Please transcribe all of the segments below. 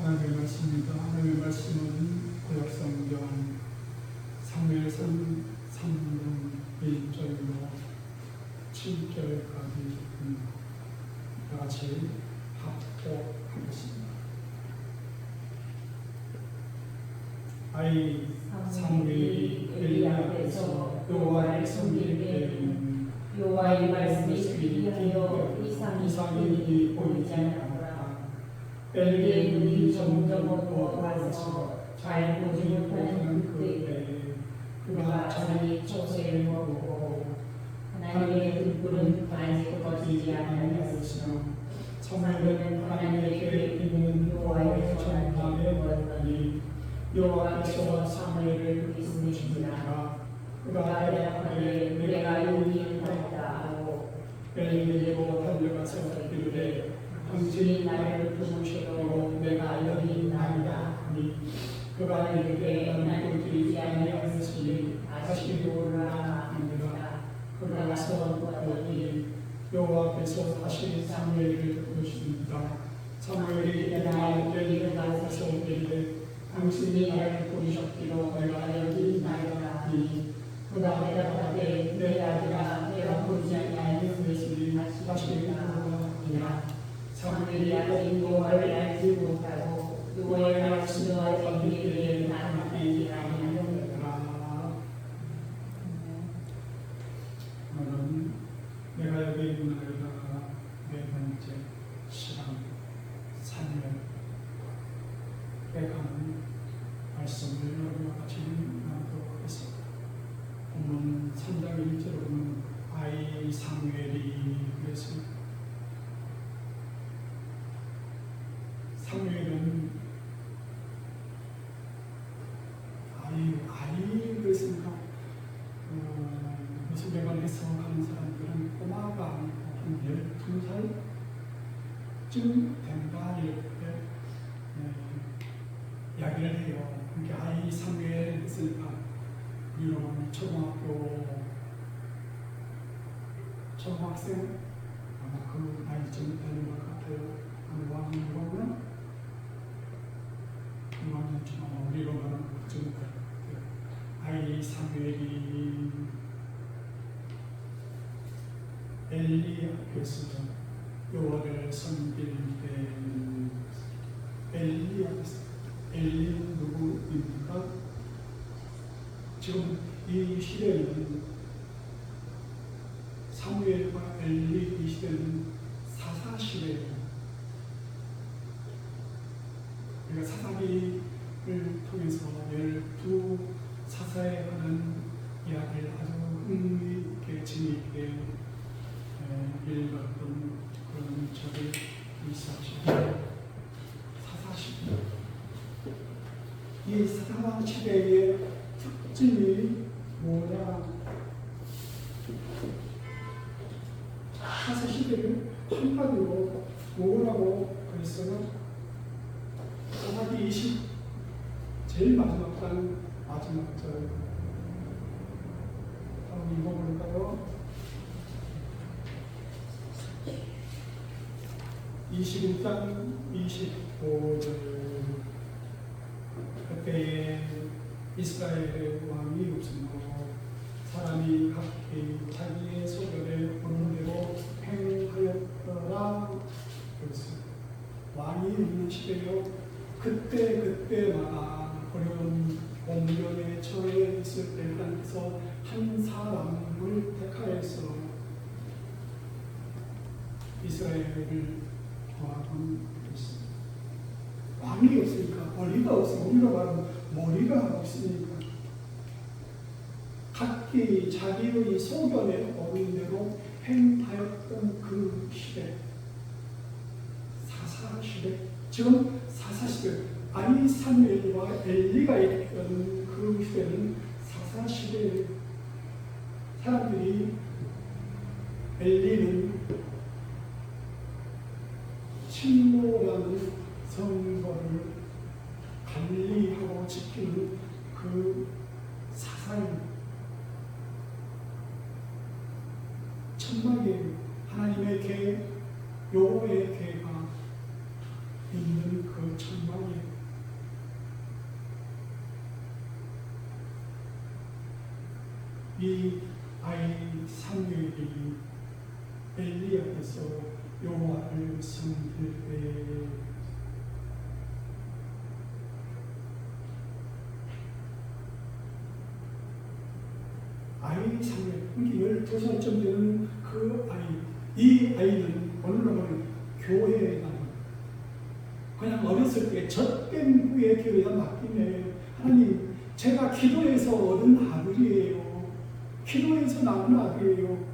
하나님의 말씀입니다. 하나님의 말씀은 구약성경 사무엘상 3장 1절로 7절까지 다같이 합독하겠습니다. 아이 사무엘이 엘리 앞에서 여호와를 섬길 때에는 여호와의 말씀이 그리하여 이상이 보이지 않았더라. 엘리의 눈이 점점 어두워져서 잘 보지 못하는 그때에 그가 자기 처소에 누워보고 하나님의 등불은 아직 꺼지지 아니하였으며 사무엘은 하나님에게 이르는 여호와의 전함에 보았더니 여호와께서 사무엘을 부르시니라. 그가 대답하되 내가 여기 있나이다 하고 엘리에게로 달려가서 이르되 당신이 나를 부르시고 내가 여기 있나이다 하니 그가 이르되 나는 보지 아니하였으니 다시 오라 하니라. 그가 가서 보았더니 여호와께서 다시 사무엘을 부르십니다. 사무엘이 일어나 엘리에게서 이르되 당신이 나를 부르셨기로 내가 여기 있나이다 하니 그가 대답하되 내 아들아 내가 보지 아니하였으니 다시 오라 하니라. 사무엘이 아직 여호와를 알지 못하고 여호와의 말씀과 엘리에게 나타나지 아니하였더라. 오늘은 내가 여기 있나이다가 네 번째 시간 사무엘에 관한 말씀을 여러분과 같이 나누도록 하겠습니다. 본문 3장 1절로는 아이 사무엘이 그랬습니다. 사무엘은 아이 그랬습니까? 무슨 배관을 해석하는 사람들은 꼬마가 아니고 한 12살쯤 된다 이렇게 이야기를 해요. 그러니까 아이 사무엘 했으니까 이런 초등학생 아마 그 나이쯤 되는 것 같아요. 한 5학년 보면 6학년쯤 우리로 말하는 그쯤 돼요. 아이 사무엘이 엘리 앞에서 여호와를 섬길 때에는 엘리 앞에서 엘리는 누구입니까? 지금 이 시대는 사무엘과 엘리 이 시대는 사사 시대예요. 그러니까 사사기를 통해서 12 사사에 관한 이야기를 아주 흥미있게 재미있게 읽었던 그런 적이 있었죠. 사사 시대. 이 사사 시대의 특징이 뭐냐? 사사 시대를 한마디로 뭐라고 그랬어요? 사사기 20 제일 마지막 장 마지막 절 한번 읽어볼까요? 21장 25절 그때 이스라엘의 왕이 없으므로 사람이 각기 자기의 소견에 보는 대로 행하였더라. 그렇습니다. 왕이 있는 시대요. 그때마다 어려운 공경에 처해 있을 때 하나님께서 한 사람을 택하여서 이스라엘을 도와준 것입니다. 왕이 없으니까 머리가 없으니까 우리가 말하면 머리가 없으니까 각기 자기의 소견에 어린 대로 행하였던 그 시대 사사시대 지금 사사시대 아이 사무엘과 엘리가 있던 그 시대는 사사시대예요. 사람들이 엘리는 침노라는 성거를 관리하고 지키는 그 사사입니다. 천막에 하나님의 계획, 여호와의 계획가 있는 그 천막이에요. 이 아이 사무엘이 엘리 앞에서 여호와를 섬길 때에 아이 사무엘, 12살쯤 되는 그 아이, 이 아이는 오늘날은 교회에 나가 그냥 어렸을 때 젖된 후에 교회에 맡기네. 하나님, 제가 기도해서 얻은 아들이에요. 기도해서 낳은 아들이에요.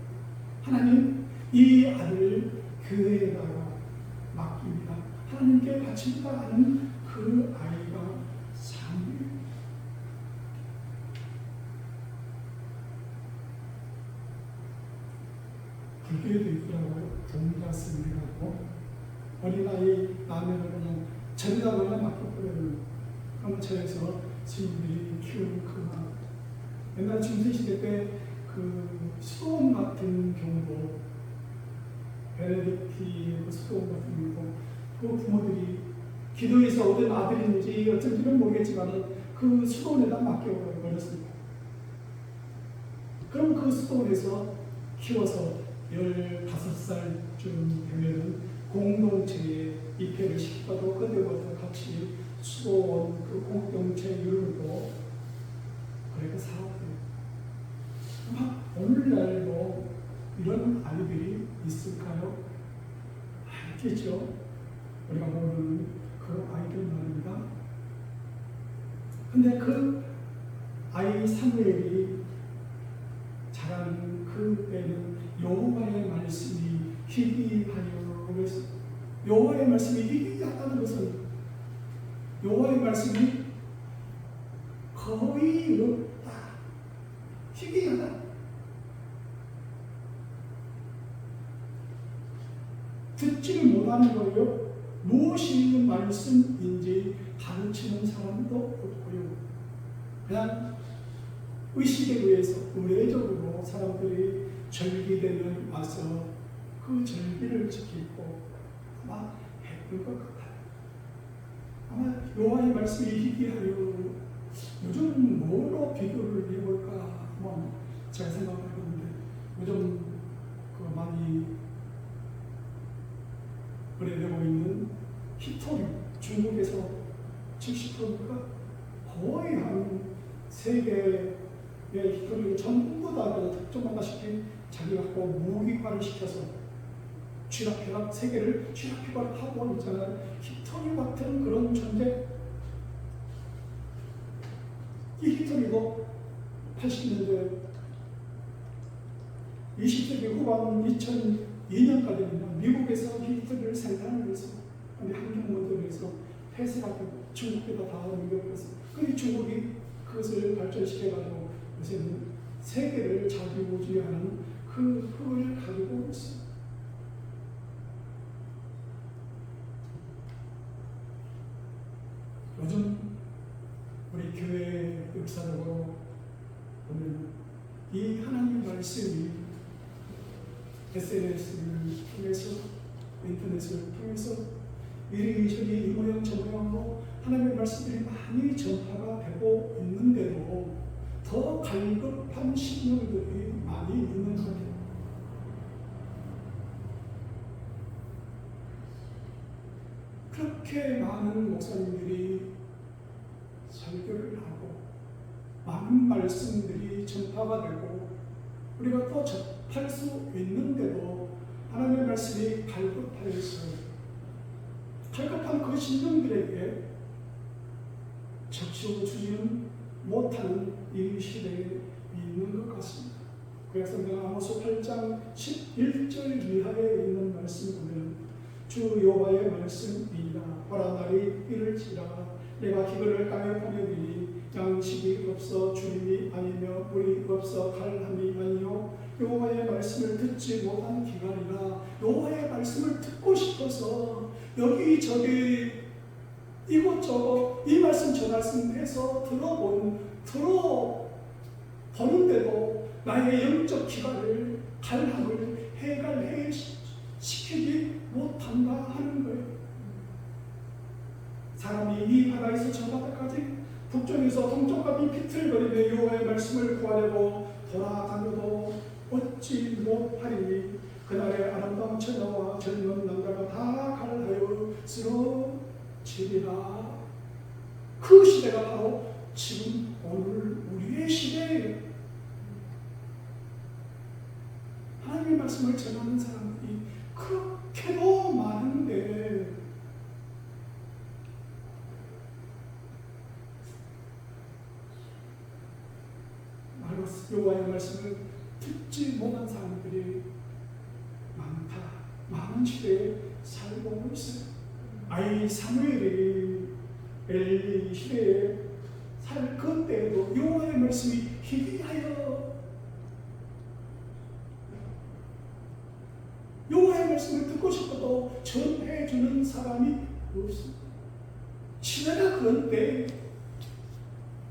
하나님, 이 아들을 교회에다가 맡깁니다. 하나님께 바칩니다 하는 그 아이가 사무엘. 불교에도 있더라고요. 동자스님이라고. 어린아이 낳으면 그냥 저리다 그냥 맡겨버려요. 그럼 저에서 스님들이 키우는 그 말. 옛날 중세시대 때 그 수도원 같은 경우도 베네딕티의 그 수도원 같은 경우도 그 부모들이 기도해서 얻은 아들인지 어쩐지는 모르겠지만 그 수도원에다 맡겨버렸습니다. 그럼 그 수도원에서 키워서 15살쯤 되면은 공동체에 입회를 시키고도 그때부터 같이 수도원 그 공동체 이름으로 그렇게 살았대요. 오늘날도 이런 아이들이 있을까요? 있겠죠. 우리가 모르는 그 아이들 말입니다. 근데 그 아이 사무엘이 자라는 그 때는 여호와의 말씀이 희귀하여, 여호와의 말씀이 희귀하다는 것은 여호와의 말씀이 거의 없다, 희귀하다. 듣지를 못하는 거예요. 무엇이 말씀인지 가르치는 사람도 없고요. 그냥 의식에 의해서 의례적으로 사람들이 절기되면 와서 그 절기를 지키고 아마 했던 것 같아요. 아마 여호와의 말씀이 희귀하여 요즘 뭐로 비교를 해볼까 한번 제가 생각해보는데, 요즘 그 많이 거래되고 있는 히토류, 중국에서 70%니까 거의 한 세계의 히토류를 전부 다 특정하다시피 자기가 갖고 무기화를 시켜서 쥐락펴락, 세계를 쥐락펴락 하고 있잖아요. 히토류 같은 그런 존재. 이 히토류도 80년대 20세기 후반 2002년까지는 미국에서 히토류를 생산을 해서 환경 모델에서 폐쇄하고 중국에다 다 넘겨버렸어요. 그런데 중국이 그것을 발전시켜가지고 요새는 세계를 자기보지하는 그 힘을 가지고 있어요. 요즘 우리 교회 역사적으로 보면 이 하나님 말씀이 SNS를 통해서, 인터넷을 통해서 이리저리 이 모양 저 모양으로 하나님의 말씀들이 많이 전파가 되고 있는데도 더 갈급한 신령들이 많이 있는 것 같아요. 그렇게 많은 목사님들이 설교를 하고 많은 말씀들이 전파가 되고 우리가 또 접할 수 있는데도 하나님의 말씀이 갈급하여서 갈급한 그 신령들에게 적시어주지는 못하는 이 시대에 있는 것 같습니다. 그래서 내가 아모스 8장 11절 이하에 있는 말씀 보면 주 여호와의 말씀이니라. 보라, 날이 이를지라. 내가 기근을 땅에 보내리니 양식이 없어 주림이 아니며 물이 없어 갈함이 아니요 여호와의 말씀을 듣지 못한 기간이라. 여호와의 말씀을 듣고 싶어서 여기저기 이곳저곳 이 말씀 저 말씀 해서 들어보는데도 나의 영적 기간을 갈함을 해결시키지 못한다 하는 거예요. 사람이 이 바다에서 저 바다까지 북쪽에서 동쪽까지 비틀거리며 여호와의 말씀을 구하려고 돌아다녀도 얻지 못하리니 그날의 아름다운 처녀와 젊은 남자가 다 갈라하여 쓰러지리라. 그 시대가 바로 지금 오늘 우리의 시대예요. 하나님의 말씀을 전하는 사람들이 그렇게도 많은데 여호와의 말씀을 듣지 못한 사람들이 많다. 많은 시대에 살고 있어요. 아이 사무엘이 엘리 시대에 살 그때에도 여호와의 말씀이 희귀하여 여호와의 말씀을 듣고 싶어도 전해주는 사람이 없습니다. 시대가 그런데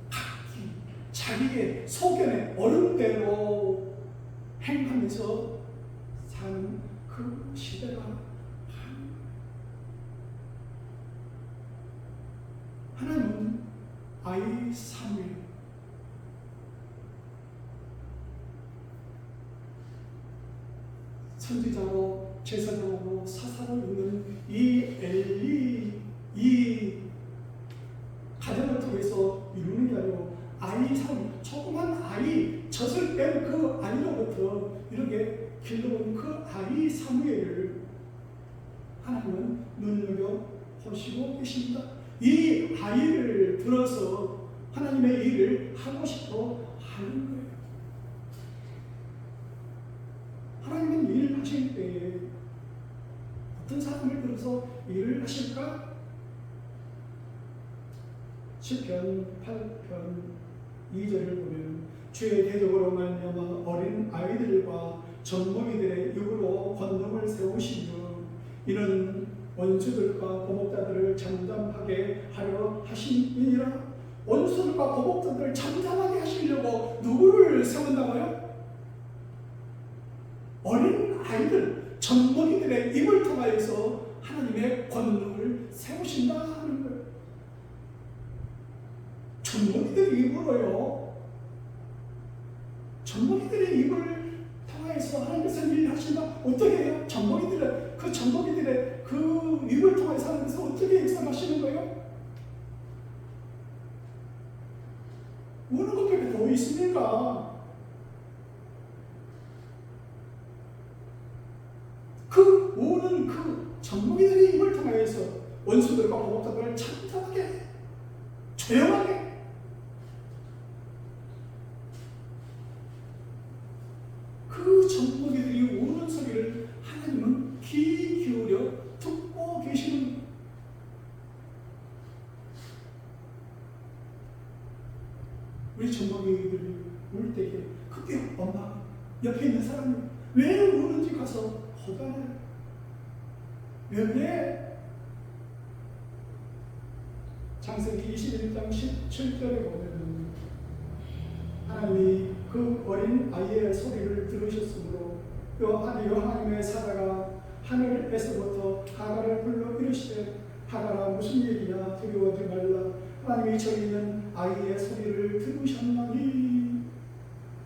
각기 자기의 소견에 어른대로 행하면서 사는 그 시대가 하나님은 아이 사무엘 선지자로 제사장으로 사사로 있는 이 엘리 이 가정을 통해서 이루는 게 아니고 아이 사무엘 조그만 아이 젖을 뺀 그 아이로부터 이렇게 길러온 그 아이 사무엘을 하나님은 눈여겨 보시고 계십니다. 이 아이를 들어서 하나님의 일을 하고 싶어 하는 거예요. 하나님은 일을 하실 때에 어떤 사람을 들어서 일을 하실까? 시편 8편 2절을 보면 주의 대적으로 말미암아 어린 아이들과 젖먹이들의 입으로 권능을 세우시며 이는 원수들과 고목자들을 잠잠하게 하려 하심이니라. 원수들과 고목자들을 잠잠하게 하시려고 누구를 세운다고요? 어린 아이들, 젖먹이들의 입을 통하여서 하나님의 권능을 세우신다 하는 거예요. 젖먹이들의 입으로요. 젖먹이들의 입을 통하여서 하나님께서 일을 하신다. 어떻게 해요? 젖먹이들의 그 입을 통해서 하나님께서 어떻게 역사하시는 거예요? 우는 것밖에 더 있습니까? 그 우는 그 젖먹이들의 입을 통하여서 원수들과 고목자들을 참담하게 조용하게 그 젖먹이들이 우는 소리를 하나님은 귀 기울여 듣고 계시는 우리 젖먹이들이 울 때에 그때 엄마 옆에 있는 사람이 왜 우는지 가서 허가해요. 왜? 창세기 21장 17절에 보면 하나님이 그 어린 아이의 소리를 들으셨으므로 하나님의 사자가 하늘에서부터 하갈을 불러 이르시되 하갈아 무슨 일이냐 두려워하지 말라 하나님이 저기 있는 아이의 소리를 들으셨나니.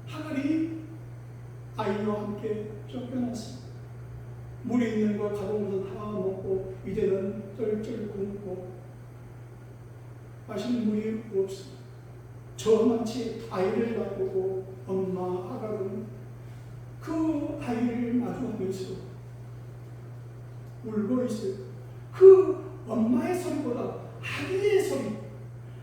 하갈이 아이와 함께 쫓겨났습니다. 물이 있는 거 가져온 것을 다 먹고 이제는 쩔쩔 굶고 마실 물이 없습니다. 저만치 아이를 놔두고 엄마 하갈은 그 아이를 마주하면서 울고 있어요. 그 엄마의 소리보다 아이의 소리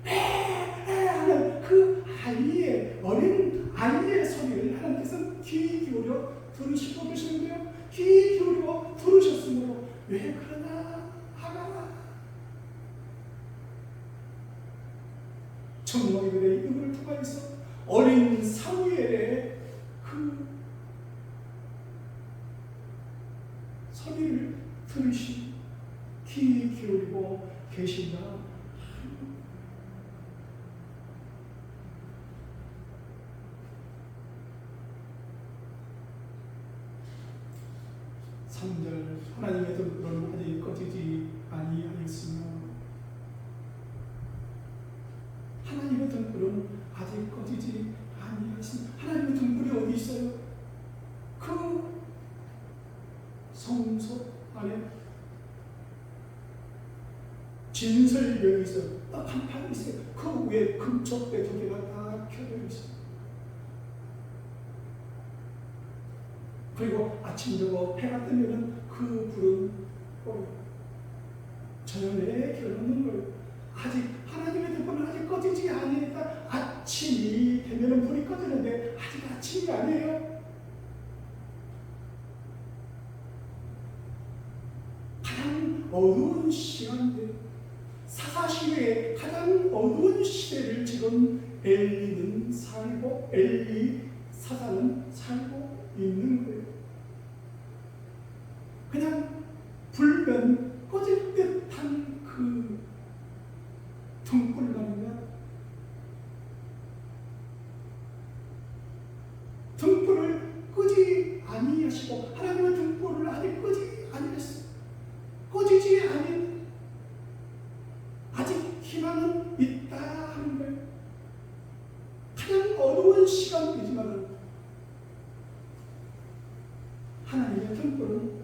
하는 그 아이의 어린 아이의 소리를 하나님께서 귀 기울여 들으시고 계시는데요. 귀 기울여 들으셨으므로 왜 그러나 하갈아 젖먹이들의 입을 통하여서 어린 사무엘의 그 소리를 들으시 귀 기울이고 계신다. 3절 하나님의 등불은 아직 꺼지지 아니하였으며 하나님의 하나님의 등불은 아직 꺼지지 아니하였습니다. 하나님의 등불이 어디 있어요? 그 성소 안에 진설령이 있어요. 딱 한 판 있어요. 그 위에 금촉대 2개가 다 켜져 있어요. 그리고 아침 저거 해가 뜨면은 그 불은 꺼요. 저녁에 켜놓는 거예요. 아직 하나님의 등불은 아직 꺼지지 아니니까 아침이 되면은 불이 꺼지는데 아직 아침이 아니에요. 가장 어두운 시간대, 사사시대의 가장 어두운 시대를 지금 엘리는 살고 엘리 사사는 살고 있는 거예요. 그냥 불면 꺼질 듯한 그 등불만이면 등불을 끄지 아니하시고 하나님의 등불을 아직 끄지 아니했어요. 꺼지지 않은 아직 희망은 있다 하는 거예요. 가장 어두운 시간이지만 하나님의 등불은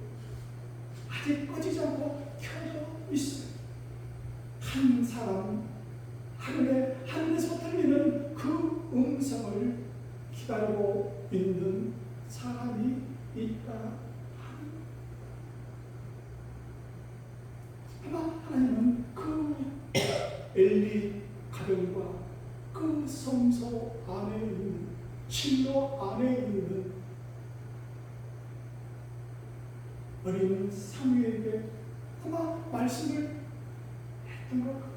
아직 꺼지지 않고 켜져 있어요. 한 사람 하늘에서 들리는 그 음성을 기다리고 있는 사람이 있다. 아마 하나님은 그 엘리 가정과 그 성소 안에 있는 실로 안에 있는 어린 사무엘에게 아마 말씀을 했던 것 같아요.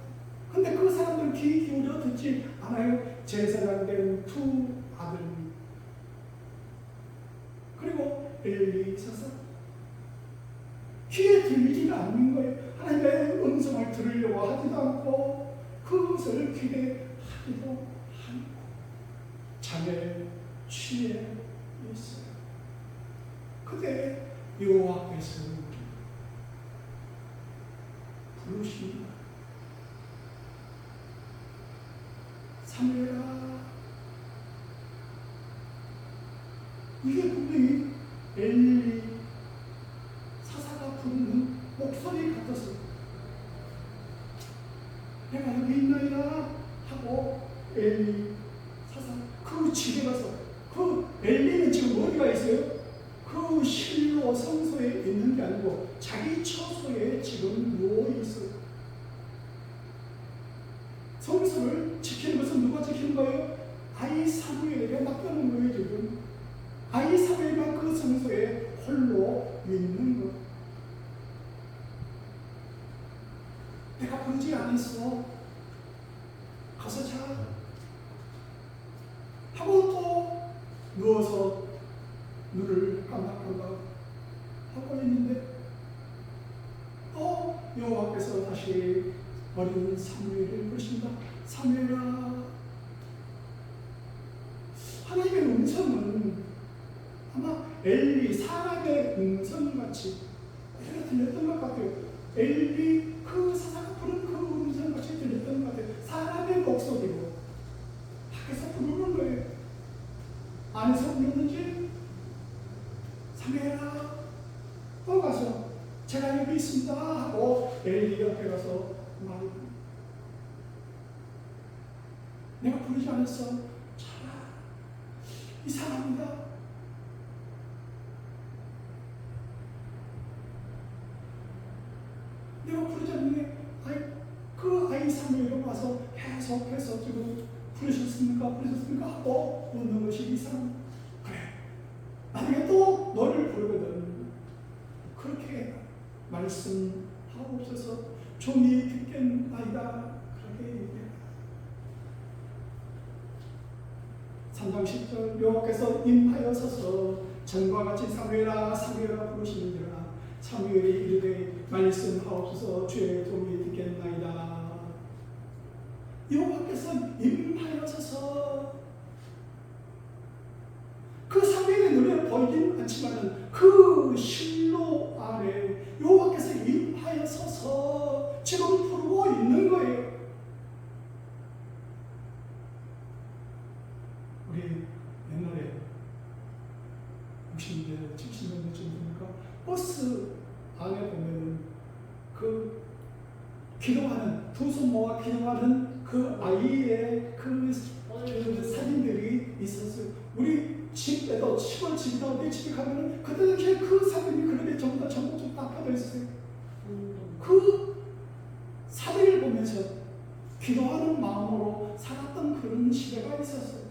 근데 그 사람들은 귀 기울여 듣지 않아요. 제사장 된 2 아들 그리고 엘리 사사 귀에 들리지 않는 거예요. 하나님의 음성을 들으려고 하지도 않고 그것을 기대하지도 않고 잠에 취해 있어요. 그때 여호와께서 부르십니다. 사무엘아. 이게 분명히 엘리 사사가 부르는 목소리 같았어요. 내가 여기 있나이다 하고 엘리 사사 그 집에 가서 그 엘리는 지금 어디가 있어요? 그 실로 성소에 있는 게 아니고 자기 처소에 지금 누워 있어요. 성소를 지키는 것은 누가 지키는 거예요? 아이 사무엘에게 맡겨놓은 거예요. 지금 아이 사무엘만 그 성소에 홀로 있는 거. 내가 부르지 않았어. 가서 자. 하고 또 누워서 눈을 깜박깜박 하고 있는데 또 여호와께서 다시 어린 사무엘을 부르신다. 사무엘아. 하나님의 음성은 아마 엘리 사람의 음성같이 우리가 들렸던 것 같아요. 엘리 그 사사가 부른 그 음성같이 들렸던 것 같아요. 사람의 목소리로 밖에서 부르는 거예요. 안에서 부르는지 사무엘아 또 가서 제가 여기 있습니다 하고 엘리 옆에 가서 말합니다. 내가 부르지 않았어. 자라. 이상합니다. 내가 부르지 않는데 그 아이 사무엘이 와서 계속해서 지금 부르셨습니까 하고 묻는 것이 이상. 그래. 나중에 또 너를 부르거든. 그렇게 말씀하옵소서. 종이 듣겠나이다. 그렇게 얘기해요. 3장 10절 여호와께서 임하여서서 전과 같이 사무엘아 사무엘아 부르시는지라. 사무엘이 이르되 말씀하옵소서. 주의 종이 듣겠나이다. 여호와께서 임하여서서 그 사무엘의 눈에 보이진 않지만 그 실로 안에 여호와께서 임하여서서 지금 부르고 있는 거예요. 두 손 모아 기도하는 그 아이의 그 사진들이 있었어요. 우리 집에도 시골 집이나 어디 집에 가면 그때 당시에 그 사진이 그런데 전부 다 전부 다 퍼져 있었어요. 그 사진을 보면서 기도하는 마음으로 살았던 그런 시대가 있었어요.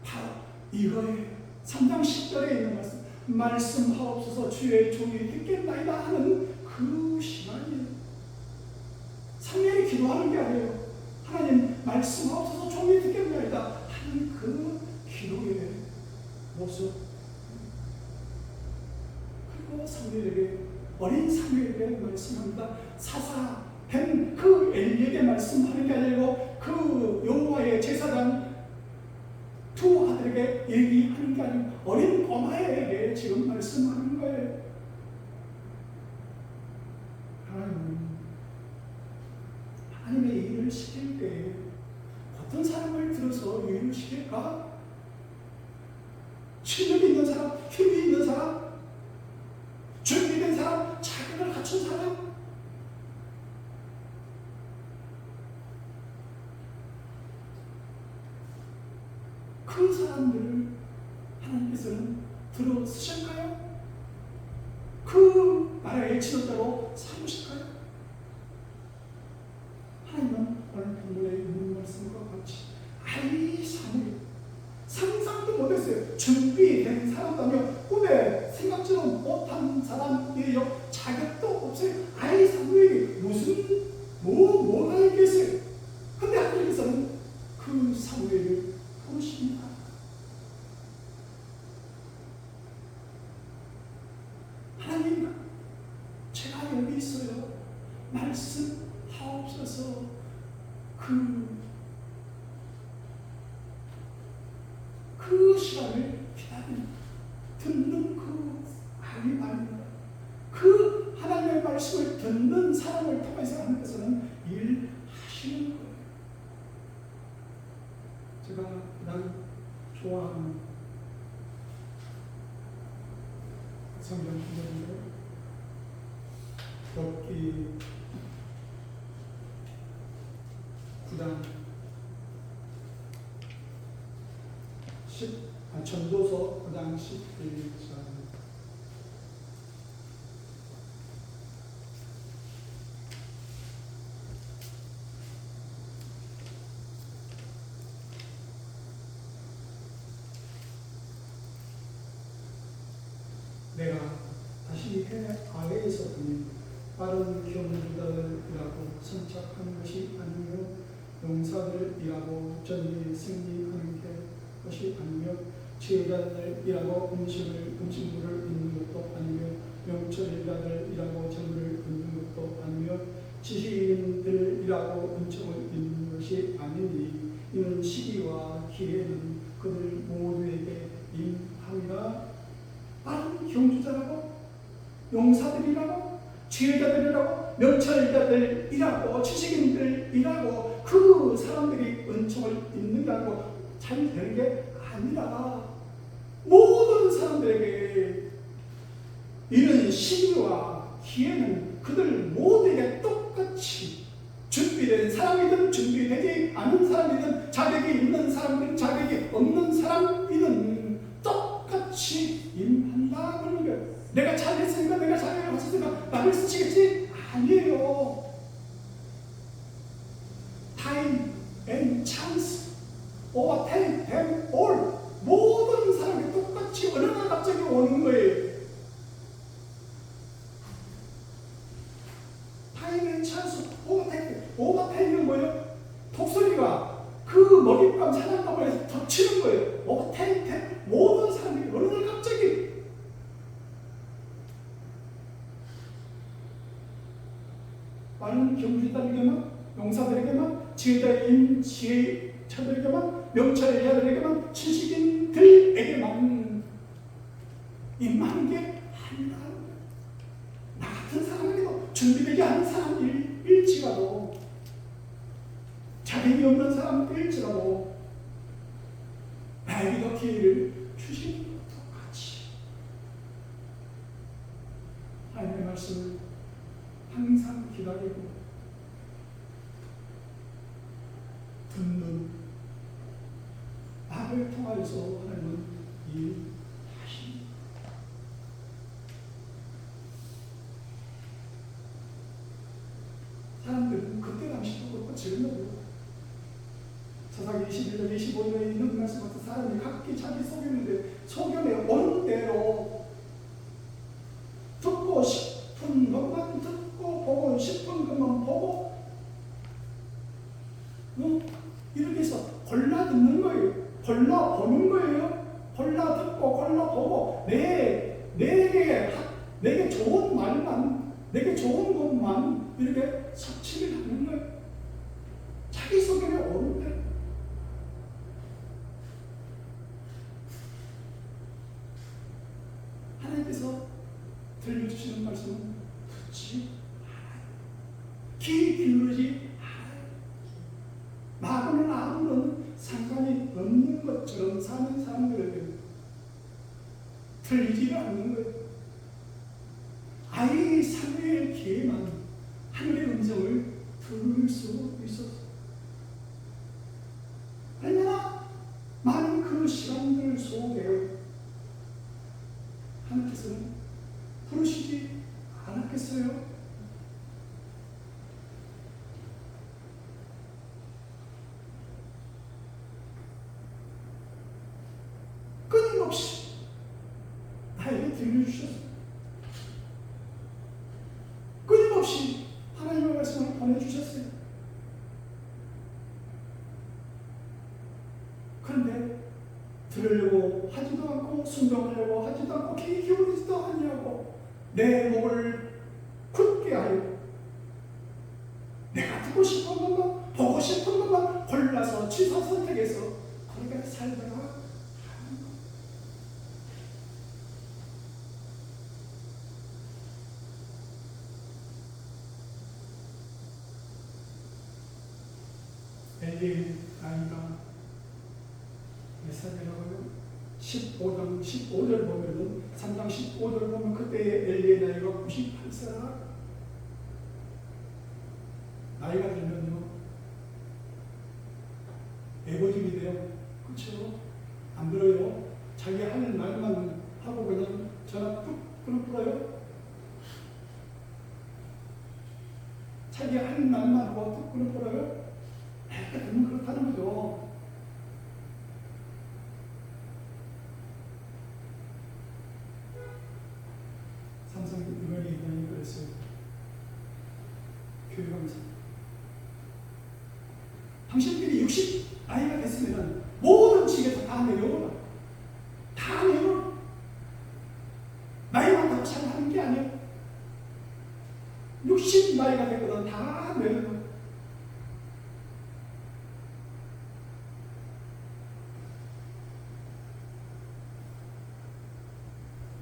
바로 이거에 3장 10절에 있는 말씀하옵소서 주의 종이 듣겠나이다 하는 그 시간이에요. 사무엘이 기도하는 게 아니에요. 하나님 말씀하옵소서 종이 듣겠나이다 하는 그 기도의 모습. 그리고 사무엘에게, 어린 사무엘에게 말씀합니다. 사사된 그 엘리에게 말씀하는 게 아니고 그 여호와의 제사장 두 아들에게 얘기하는 게 아니고 어린 꼬마에게 지금 말씀하는 거예요. 하나님의 일을 시킬 때 어떤 사람을 들어서 일을 시킬까? 실력이 있는 사람, 힘이 있는 사람, 준비된 사람, 자격을 갖춘 사람, 그 사람들을 하나님께서는 들어 쓰실까요? 그 나라의 지도자로 삼으실까요? 하나님은 오늘 본문에 있는 말씀과 같이 아이 사무엘, 상상도 못했어요. 준비된 사람이며 꿈에 생각지도 못한 사람이에요. 자격도 없어요. 아이 사무엘이 무슨 뭐가 있겠어요? 근데 하나님께서는 그 사무엘을 부르십니다. 하나님, 제가 여기 있어요. 말씀하옵소서. 그 시간을 기다리는, 듣는 그 아이 말입니다. 그 하나님의 말씀을 듣는 사람을 통해서 하나님께서는 일하시는 거예요. 제가 가장 좋아하는 성경 구절인데 욥기 9장 전도서 9장 11절. 내가 다시 해 아래에서 보니 빠른 경주들이라고 선착하는 것이 아니며 용사들이라고 전리 승리하는 것이 아니며 지혜자들이라고 음식물을 입는 것도 아니며 명철자들이라고 재물을 입는 것도 아니며 지식인들이라고 은총을 입는 것이 아니니 이는 시기와 기회는 그들 모두에게 임함이라. 빠른 경주자라고, 용사들이라고, 지혜자들이라고, 명철자들이라고, 지식인들이라고 그 사람들이 은총을 입는 게 아니고 잘 되는 게 아니라 모든 사람들에게 이런 시기와 기회는 그들 모두에게 똑같이 준비된 사람이든 준비되지 않은 사람이든 자격이 있는 사람이든 자격이 없는 사람이든 똑같이 임한다 그러는 거예요. 내가 잘했으니까 내가 자격을 갖췄으니까 나를 쓰시겠지? 아니에요. Time and chance overtake them all. 모든 사람이 똑같이 어느 날 갑자기 오는 거예요. Time and chance overtake. overtake는 뭐예요? 독수리가 그 먹잇감 사냥감을 덮치는 거예요. overtake. 모든 사람이 어느 날 갑자기 많은 경주자들에게만, 용사들에게만, 지혜자들에게만, 명철자들에게만, 지식인들에게만 임하는 게 아니라 나 같은 사람에게도 준비되지 않은 사람일지라도 자격이 없는 사람일지라도 나에게도 기회를 주시는 것과 같이 하나님의 말씀을 항상 기다리고 가운데서 하나님은 일하십니다. 사람들은 그때 당시도 그렇고 지금도 그렇고 사사기 21년 25년에 있는 말씀 같은 사람이 각기 자기 소견에 옳은 대로 듣고 싶은 것만 듣고 보고 싶은 것만 보고 이렇게 해서 골라 듣는 거예요. 골라 보는 거예요. 골라 듣고 골라 보고 내게 좋은 말만, 내게 좋은 것만 이렇게 섭취를 하는 거예요. 자기 소견에 옳은 대로. 하나님께서 들려주시는 말씀은 듣지 않아요. 귀 기울이지 않아요. 나하고는 아무런 상관이 없는 것처럼 사는 사람들에게 들리지가 않는 거예요. 아이 사무엘 기에만 하늘의 음성을 들을 수 있었어요. 얼마나 많은 그 시간들 속에 하나님께서는 부르시지 않았겠어요? 끊임없이 나에게 들려주셨어요. 끊임없이 하나님의 말씀을 보내주셨어요. 그런데 들으려고 하지도 않고 순종하려고 하지도 않고 귀 기울이지도 아니하고 내 목을 굳게 하여 내가 듣고 싶은 것만 보고 싶은 것만 골라서 취사 선택해서 그렇게 살다가 하는 것. 엘리의 나이가 몇 살이라고요? 15장 15절 보면은 3장 15절 보면 그때의 엘리의 나이가 98살. 나이가 들면요 애고집이 돼요. 그렇죠? 안 들어요. 자기 하는 말만 하고 그냥 전화 뚝 끊어버려요. 자기 하는 말만 하고 뚝 끊어버려요. 그렇다는 거죠. 삼성 이번에 이번에 그랬어요. 교육하면서 당신들이 60 나이가 됐으면 모든 직에서 다 내려오라. 다 내려오라. 나이 많다고 잘하는 게 아니에요. 60 나이가 됐거든 다 내려오라.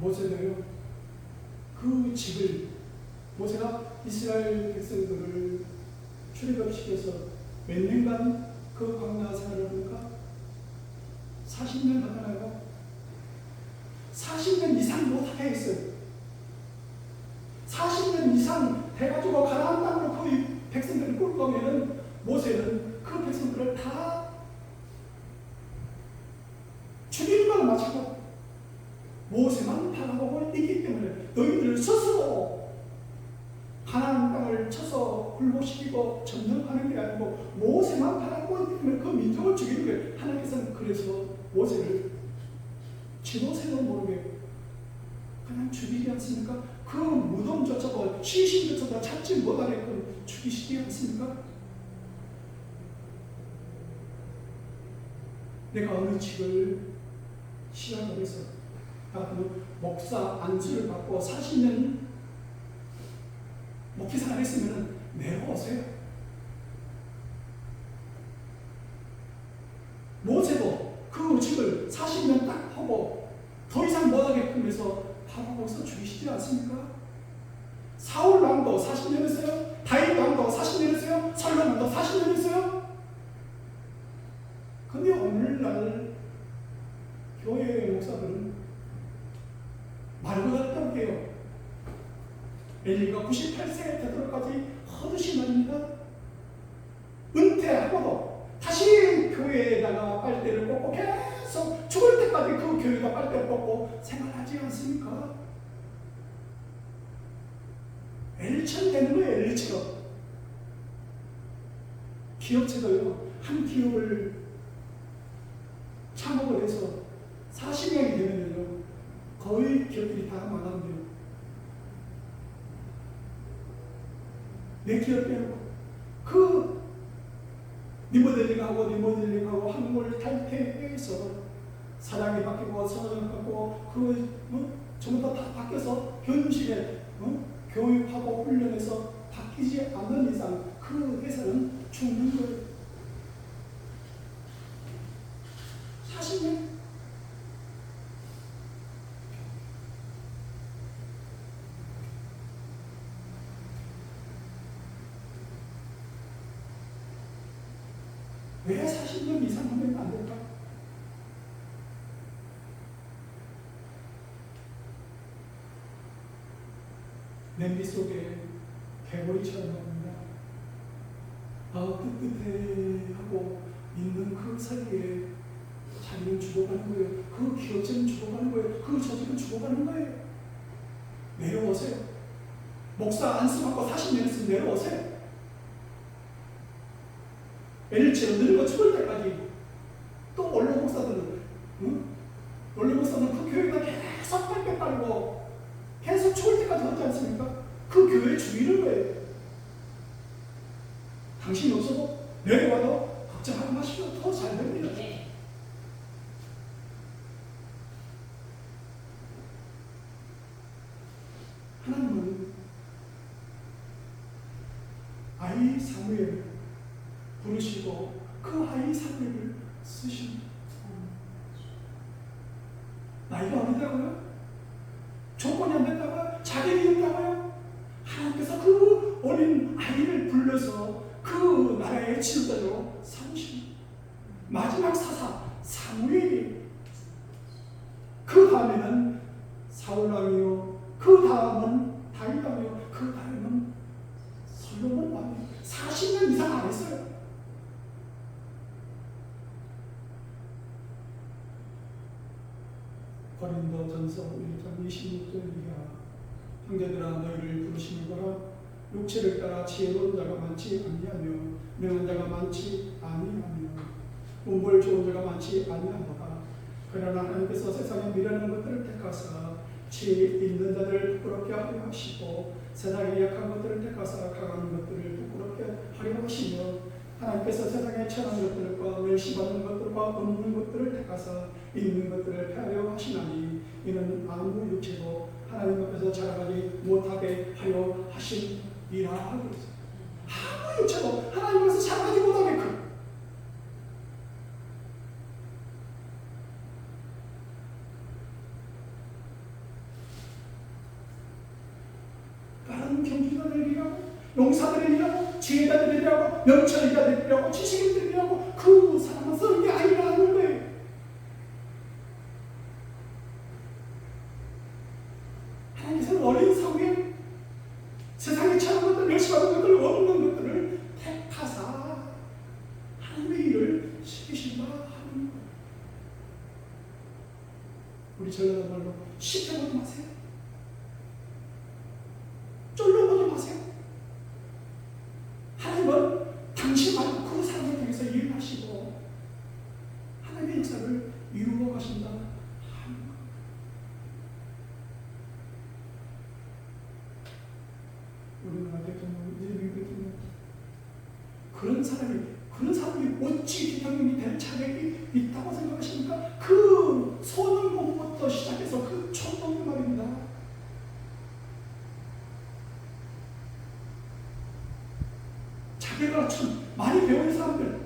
모세는요 그 집을 모세가 이스라엘 백성들을 출애굽시켜서 몇 년간 그 광야 생활을 합니까? 40년 하잖아요. 40년 이상 못하게 했어요. 40년 이상 해가지고 가나안 땅으로 그 백성들을 끌고 오면은 모세는 그 백성들을 다 죽이는 걸 마치고 모세만 바라보고 있기 때문에 너희들 스스로 가나안 땅을 쳐서 굴복시키고 점령하는 게 아니고 모세만 바라보고 있기 때문에 그 민족을 죽이는 거예요. 하나님께서는 그래서 모세를 지도새도 모르게 그냥 죽이지 않습니까? 그 무덤조차도 시신조차도 찾지 못하게끔 죽이시지 않습니까? 내가 어느 집을 시작을 해서 목사 안수를 받고 40년 목회생활 했으면 내려오세요. 모세도 그 집을 40년 딱 하고 더 이상 못하게끔 해서 바로 거기서 죽이시지 않습니까? 사울 왕도 40년 했어요. 다윗 왕도 40년 했어요. 솔로몬도 40년 했어요. 근데 오늘날 교회의 목사들은 말보다 떠게요. 엘리가 98세에 되도록까지 허드시 말입니다. 은퇴하고도 다시 교회에다가 빨대를 꽂고 계속 계속 죽을 때까지 그 교회가 빨대 뽑고 생활하지 않습니까? 엘리처럼 되는 거예요. 엘리처럼. 기업체도요, 한 기업을 창업을 해서 40명이 되면요 거의 기업들이 다 망한대요. 내 기업 빼고 그 리모델링하고 한국을 탈퇴해서 사장이 바뀌고 사장이 바뀌고 전부 다 바뀌어서 교육실에 교육하고 훈련해서 바뀌지 않는 이상 그 회사는 죽는 거예요. 40년? 왜 40년 이상 하면 안 될까? 냄비 속에 개구리처럼 나옵니다. 끄끗해 하고 있는 그 사이에 자기는 죽어가는 거예요. 그 기업체는 죽어가는 거예요. 그 조직은 죽어가는 거예요. 내려오세요. 목사 안수받고 40년 있으면 내려오세요. 엘리처럼 늙어 죽을 때까지. 또 원로 목사들은 원로 목사는 그 교회가 계속 빨리 빨고 계속 죽을 때까지 하지 않습니까? 그 교회 죽이는 거예요. 당신이 없어도 내려와도 걱정하지 마시고 더 잘 됩니다. 하나님은 아이 사무엘을 부르시고 그 아이 사무엘을 쓰십니다. 나이가 어리다고요? 조건이 안 된다고요? 자격이 없다고요? 하나님께서 그 어린 아이를 불러서 그 나라의 지도자로 삼으십니다. 마지막 사사 사무엘이, 그 다음에는 사울왕이요, 그 다음은 다윗왕이요, 그 다음은 솔로몬 왕이요. 40년 이상 안 했어요. 고린도전서 1장 26절이야. 형제들아 너희를 부르시는 거라 육체를 따라 지혜로운 자가 많지 아니하며 명한 자가 많지 아니하며 운벌 좋은 자가 많지 아니하노라. 그러나 하나님께서 세상에 미련한 것들을 택하사 지혜 있는 자들을 부끄럽게 하려 하시고 세상에 약한 것들을 택하사 강한 것들을 부끄럽게 하려 하시며 하나님께서 세상에 천한 것들과 멸시받는 것들과 없는 것들을 택하사 있는 것들을 폐하려 하시나니 이는 아무 육체도 하나님 앞에서 자라가지 못하게 하려 하심이라 하고 있습니다. 아무 육체도 하나님 앞에서 자라가지 못하게끔. 다른 경주자들이라고, 용사들이라고, 지혜자들이라고, 명철자들이라고, 지식인들이라고 그 사람은 쓰는 게 아니라는 거예요. 하나님께서는 어린 사무엘, 세상에 처한 것들, 멸시받은 것들, 없는 것들을 택하사 하나님의 일을 시키신다 하는 거예요. 우리 전라도 말로 시켜보지 마세요. 쫄려보지 마세요. 하나님은 당신 말고 그 사람을 통해서 일을 하시고 하나님의 역사를 이루어 가신다 하는 거예요. 우리나라 대통령, 이재명 대통령, 그런 사람이 어찌 대통령이 될 자격이 있다고 생각하십니까? 그 소년공부터 시작해서 그 총독이 말입니다. 자기가 참 많이 배운 사람들,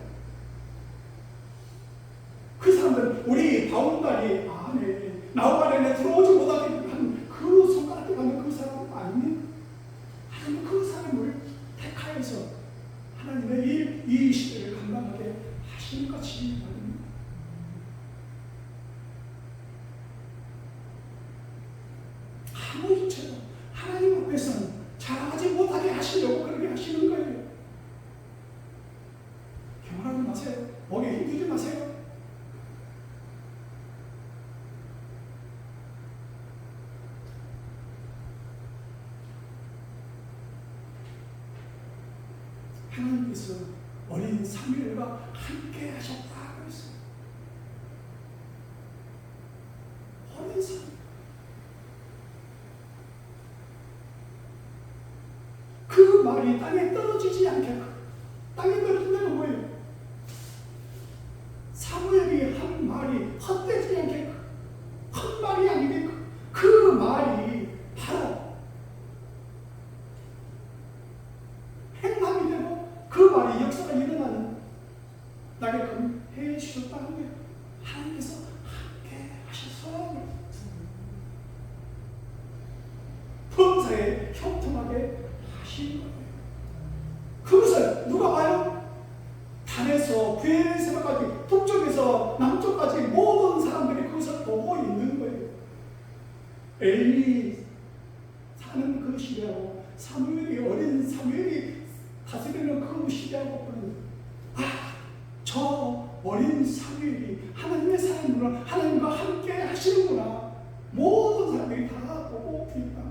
그 사람들, 우리 바운다리 안에 나무 안에 들어오지 못하게 한 그 손가락에 받는 그 사람은 아닙니다. 하나님 그 사람을 택하여서 하나님의 이 시대를 감당하게 하시는 것이 아닙니다. 아무 육체도 하나님 앞에서는 자라가지 못하게 하시려고 그렇게 하시는 거예요. 교만하지 마세요. 목에 힘주지 마세요. 하나님께서 어린 사무엘과 함께 하셨다고 했어요. 어린 사무엘. 그 말이 땅에 떨어지지 않게, 땅에 떨어진다는 뭐예요? 사무엘이 한 말이 헛되지 않게, 헛말이 아니게 그 말이 바로 행함이 되고 그 말이 역사가 일어나는 나게끔 해 주셨다는 거예요. 하나님께서 함께 하셔서 범사에 형통하게 하신 거예요. 그것을 누가 봐요? 단에서 베에세바까지 북쪽에서 남쪽까지 모든 사람들이 그것을 보고 있는 거예요. 엘리 사는 그 시대하고 사무엘이 어린 사무엘이 다스리는 그 시대하고 보는, 저 어린 사무엘이 하나님의 사람이구나, 하나님과 함께 하시는구나, 모든 사람들이 다 보고 있다.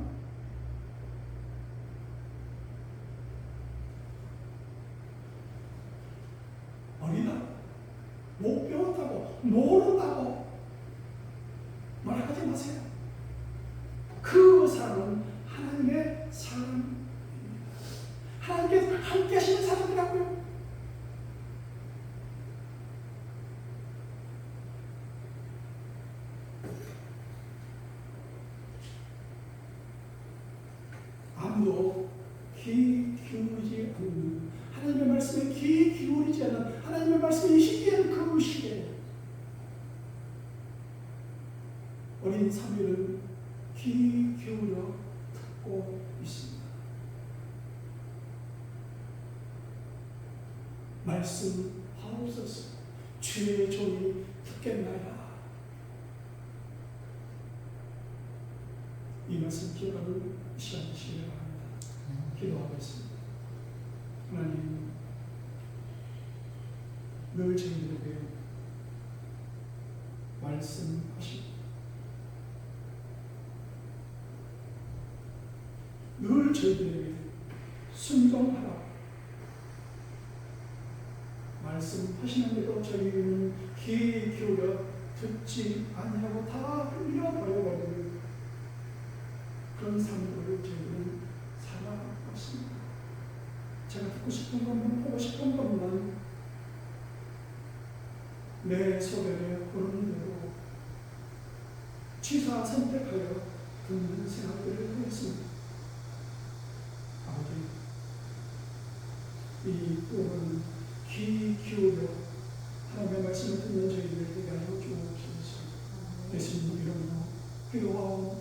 어리다, 못 배웠다고, 모른다고 말하지 마세요. 그 사람은 하나님의 사람입니다. 하나님께 함께 하시는 사람이라고요. 아무도 귀 기울이지 않는, 하나님의 말씀에 귀 기울이지 않는, 하나님의 말씀이 희귀한 그 시대에 어린 사무엘은 귀 기울여 듣고 있습니다. 말씀하옵소서, 주의 종이 듣겠나이다. 이 말씀 기억하는 시간 되시기를 바랍니다. 기도하겠습니다. 하나님, 늘 저희들에게 말씀하시고 늘 저희들에게 순종하라 말씀하시는데도 저희는 귀 기울여 듣지 아니하고 다 흘려버려버리는 그런 삶을 저희는 살아왔습니다. 제가 듣고 싶은 것만, 보고 싶은 것만 내 소견에 보는 대로 취사 선택하여 듣는 생각들을 하겠습니다. 아버지, 이 꿈은 귀 기울여 하나님의 말씀을 듣는 저희들 되게 하여 주옵소서. 예수님 이름으로 기도하옵나이다.